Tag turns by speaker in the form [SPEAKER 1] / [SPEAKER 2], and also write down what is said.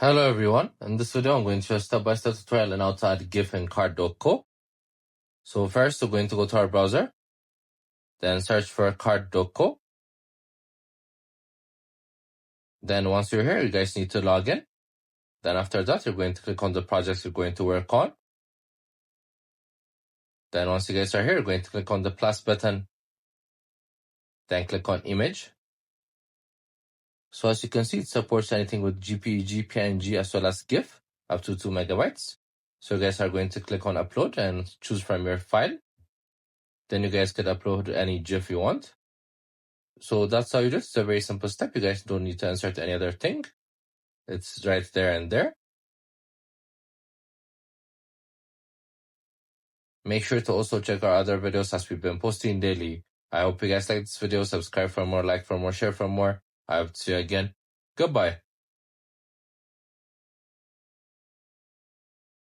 [SPEAKER 1] Hello everyone, in this video I'm going to show a step-by-step tutorial on how to add GIF in card.co. So first we're going to go to our browser, then search for card.co. Then once you're here, you guys need to log in. Then after that, you're going to click on the projects you're going to work on. Then once you guys are here, you're going to click on the plus button, then click on image. So as you can see, it supports anything with JPG, PNG, as well as GIF, up to 2 megabytes. So you guys are going to click on upload and choose from your file. Then you guys could upload any GIF you want. So that's how you do it. It's a very simple step. You guys don't need to insert any other thing. It's right there and there. Make sure to also check our other videos as we've been posting daily. I hope you guys like this video. Subscribe for more, like for more, share for more. I hope to see you again. Goodbye.